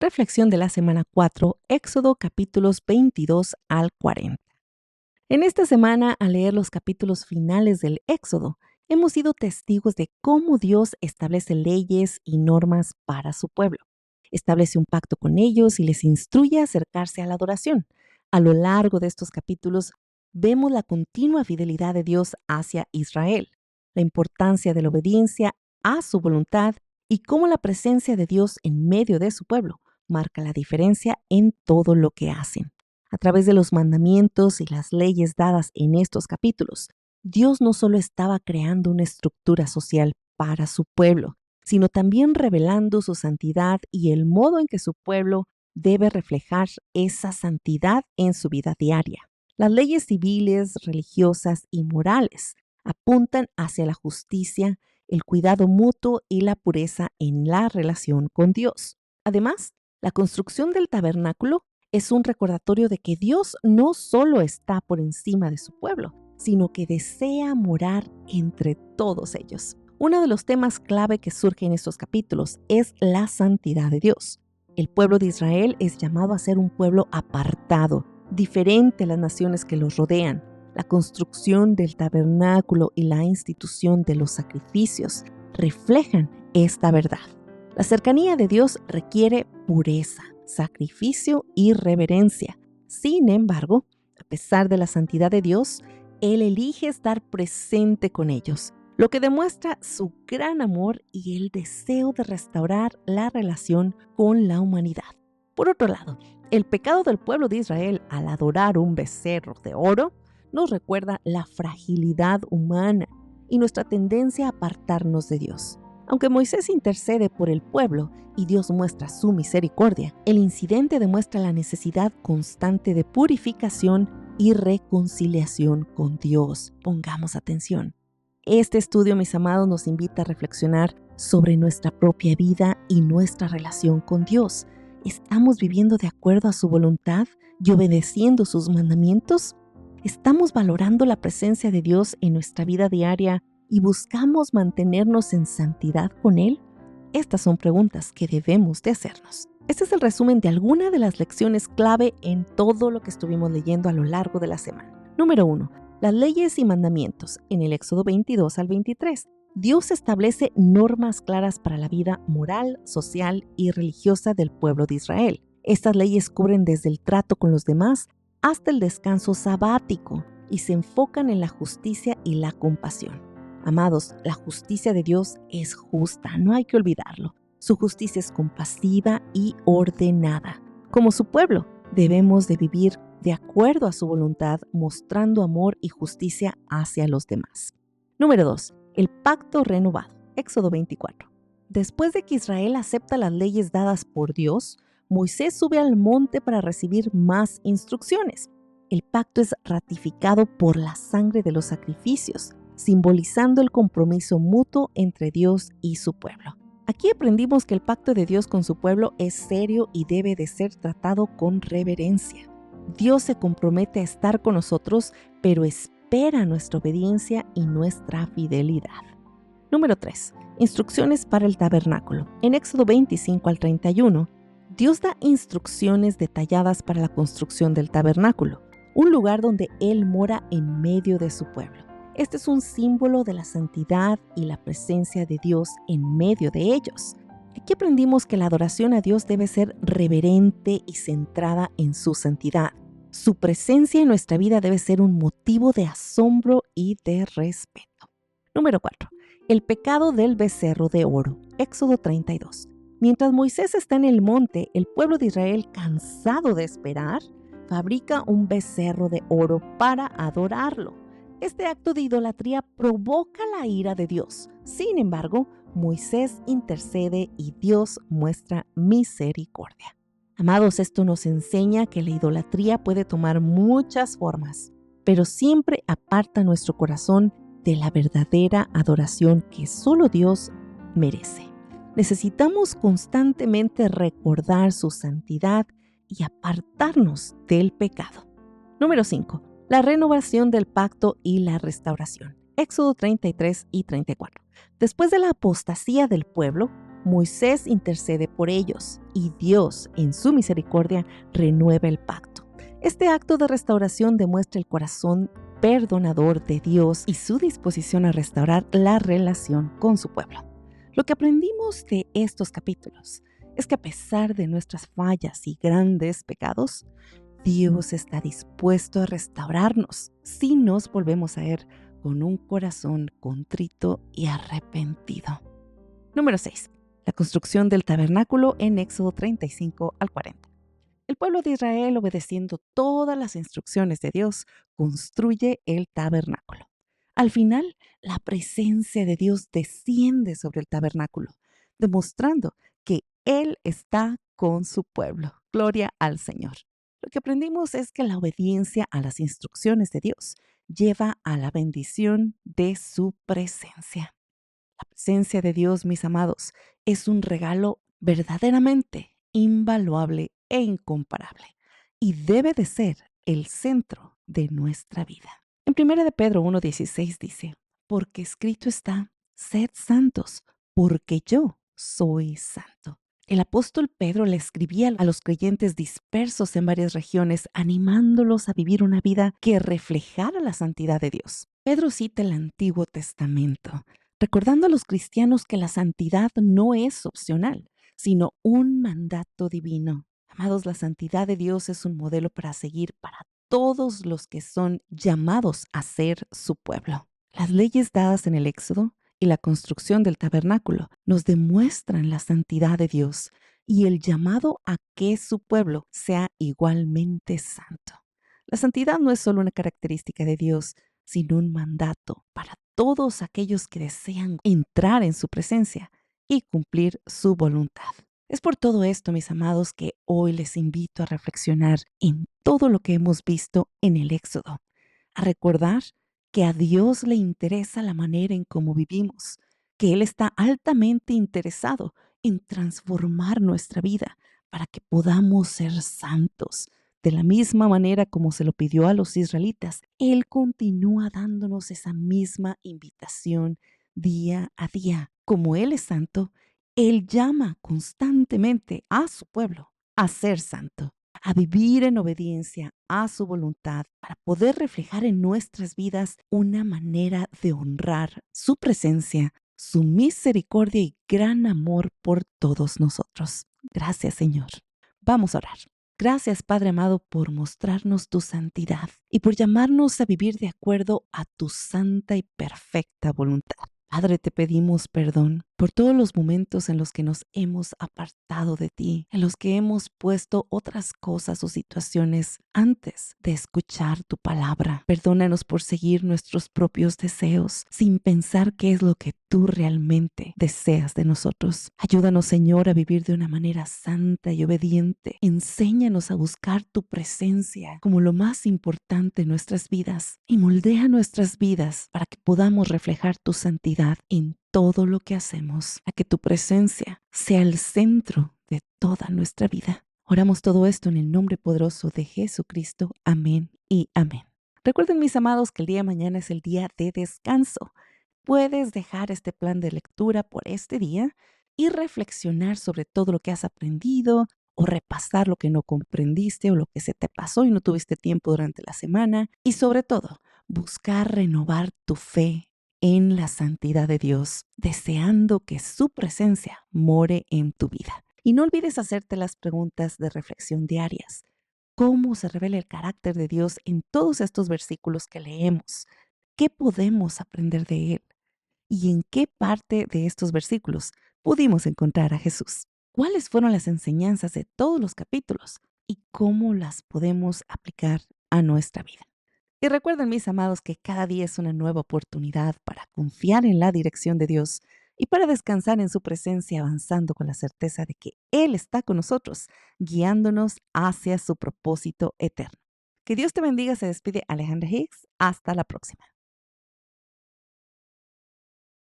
Reflexión de la semana 4, Éxodo capítulos 22 al 40. En esta semana, al leer los capítulos finales del Éxodo, hemos sido testigos de cómo Dios establece leyes y normas para su pueblo. Establece un pacto con ellos y les instruye a acercarse a la adoración. A lo largo de estos capítulos, vemos la continua fidelidad de Dios hacia Israel, la importancia de la obediencia a su voluntad y cómo la presencia de Dios en medio de su pueblo marca la diferencia en todo lo que hacen. A través de los mandamientos y las leyes dadas en estos capítulos, Dios no solo estaba creando una estructura social para su pueblo, sino también revelando su santidad y el modo en que su pueblo debe reflejar esa santidad en su vida diaria. Las leyes civiles, religiosas y morales apuntan hacia la justicia, el cuidado mutuo y la pureza en la relación con Dios. Además, la construcción del tabernáculo es un recordatorio de que Dios no solo está por encima de su pueblo, sino que desea morar entre todos ellos. Uno de los temas clave que surge en estos capítulos es la santidad de Dios. El pueblo de Israel es llamado a ser un pueblo apartado, diferente a las naciones que los rodean. La construcción del tabernáculo y la institución de los sacrificios reflejan esta verdad. La cercanía de Dios requiere pureza, sacrificio y reverencia. Sin embargo, a pesar de la santidad de Dios, Él elige estar presente con ellos, lo que demuestra su gran amor y el deseo de restaurar la relación con la humanidad. Por otro lado, el pecado del pueblo de Israel al adorar un becerro de oro nos recuerda la fragilidad humana y nuestra tendencia a apartarnos de Dios. Aunque Moisés intercede por el pueblo y Dios muestra su misericordia, el incidente demuestra la necesidad constante de purificación y reconciliación con Dios. Pongamos atención. Este estudio, mis amados, nos invita a reflexionar sobre nuestra propia vida y nuestra relación con Dios. ¿Estamos viviendo de acuerdo a su voluntad y obedeciendo sus mandamientos? ¿Estamos valorando la presencia de Dios en nuestra vida diaria y buscamos mantenernos en santidad con Él? Estas son preguntas que debemos de hacernos. Este es el resumen de algunas de las lecciones clave en todo lo que estuvimos leyendo a lo largo de la semana. Número 1. Las leyes y mandamientos. En el Éxodo 22 al 23, Dios establece normas claras para la vida moral, social y religiosa del pueblo de Israel. Estas leyes cubren desde el trato con los demás hasta el descanso sabático y se enfocan en la justicia y la compasión. Amados, la justicia de Dios es justa, no hay que olvidarlo. Su justicia es compasiva y ordenada. Como su pueblo, debemos de vivir de acuerdo a su voluntad, mostrando amor y justicia hacia los demás. Número 2. El pacto renovado. Éxodo 24. Después de que Israel acepta las leyes dadas por Dios, Moisés sube al monte para recibir más instrucciones. El pacto es ratificado por la sangre de los sacrificios, simbolizando el compromiso mutuo entre Dios y su pueblo. Aquí aprendimos que el pacto de Dios con su pueblo es serio y debe de ser tratado con reverencia. Dios se compromete a estar con nosotros, pero espera nuestra obediencia y nuestra fidelidad. Número 3. Instrucciones para el tabernáculo. En Éxodo 25 al 31, Dios da instrucciones detalladas para la construcción del tabernáculo, un lugar donde Él mora en medio de su pueblo. Este es un símbolo de la santidad y la presencia de Dios en medio de ellos. Aquí aprendimos que la adoración a Dios debe ser reverente y centrada en su santidad. Su presencia en nuestra vida debe ser un motivo de asombro y de respeto. Número 4. El pecado del becerro de oro. Éxodo 32. Mientras Moisés está en el monte, el pueblo de Israel, cansado de esperar, fabrica un becerro de oro para adorarlo. Este acto de idolatría provoca la ira de Dios. Sin embargo, Moisés intercede y Dios muestra misericordia. Amados, esto nos enseña que la idolatría puede tomar muchas formas, pero siempre aparta nuestro corazón de la verdadera adoración que solo Dios merece. Necesitamos constantemente recordar su santidad y apartarnos del pecado. Número 5. La renovación del pacto y la restauración. Éxodo 33 y 34. Después de la apostasía del pueblo, Moisés intercede por ellos y Dios, en su misericordia, renueva el pacto. Este acto de restauración demuestra el corazón perdonador de Dios y su disposición a restaurar la relación con su pueblo. Lo que aprendimos de estos capítulos es que a pesar de nuestras fallas y grandes pecados, Dios está dispuesto a restaurarnos si nos volvemos a Él con un corazón contrito y arrepentido. Número 6. La construcción del tabernáculo en Éxodo 35 al 40. El pueblo de Israel, obedeciendo todas las instrucciones de Dios, construye el tabernáculo. Al final, la presencia de Dios desciende sobre el tabernáculo, demostrando que Él está con su pueblo. Gloria al Señor. Lo que aprendimos es que la obediencia a las instrucciones de Dios lleva a la bendición de su presencia. La presencia de Dios, mis amados, es un regalo verdaderamente invaluable e incomparable y debe de ser el centro de nuestra vida. En 1 de Pedro 1:16 dice, porque escrito está, sed santos, porque yo soy santo. El apóstol Pedro le escribía a los creyentes dispersos en varias regiones, animándolos a vivir una vida que reflejara la santidad de Dios. Pedro cita el Antiguo Testamento, recordando a los cristianos que la santidad no es opcional, sino un mandato divino. Amados, la santidad de Dios es un modelo para seguir para todos los que son llamados a ser su pueblo. Las leyes dadas en el Éxodo y la construcción del tabernáculo nos demuestran la santidad de Dios y el llamado a que su pueblo sea igualmente santo. La santidad no es solo una característica de Dios, sino un mandato para todos aquellos que desean entrar en su presencia y cumplir su voluntad. Es por todo esto, mis amados, que hoy les invito a reflexionar en todo lo que hemos visto en el Éxodo, a recordar que a Dios le interesa la manera en cómo vivimos, que Él está altamente interesado en transformar nuestra vida para que podamos ser santos. De la misma manera como se lo pidió a los israelitas, Él continúa dándonos esa misma invitación día a día. Como Él es santo, Él llama constantemente a su pueblo a ser santo, a vivir en obediencia a su voluntad para poder reflejar en nuestras vidas una manera de honrar su presencia, su misericordia y gran amor por todos nosotros. Gracias, Señor. Vamos a orar. Gracias, Padre amado, por mostrarnos tu santidad y por llamarnos a vivir de acuerdo a tu santa y perfecta voluntad. Padre, te pedimos perdón por todos los momentos en los que nos hemos apartado de ti, en los que hemos puesto otras cosas o situaciones antes de escuchar tu palabra. Perdónanos por seguir nuestros propios deseos sin pensar qué es lo que tú realmente deseas de nosotros. Ayúdanos, Señor, a vivir de una manera santa y obediente. Enséñanos a buscar tu presencia como lo más importante en nuestras vidas y moldea nuestras vidas para que podamos reflejar tu santidad en todo lo que hacemos, a que tu presencia sea el centro de toda nuestra vida. Oramos todo esto en el nombre poderoso de Jesucristo. Amén y amén. Recuerden, mis amados, que el día de mañana es el día de descanso. Puedes dejar este plan de lectura por este día y reflexionar sobre todo lo que has aprendido o repasar lo que no comprendiste o lo que se te pasó y no tuviste tiempo durante la semana. Y sobre todo, buscar renovar tu fe en la santidad de Dios, deseando que su presencia more en tu vida. Y no olvides hacerte las preguntas de reflexión diarias. ¿Cómo se revela el carácter de Dios en todos estos versículos que leemos? ¿Qué podemos aprender de Él? ¿Y en qué parte de estos versículos pudimos encontrar a Jesús? ¿Cuáles fueron las enseñanzas de todos los capítulos? ¿Y cómo las podemos aplicar a nuestra vida? Y recuerden, mis amados, que cada día es una nueva oportunidad para confiar en la dirección de Dios y para descansar en su presencia, avanzando con la certeza de que Él está con nosotros, guiándonos hacia su propósito eterno. Que Dios te bendiga. Se despide Alejandra Higgs. Hasta la próxima.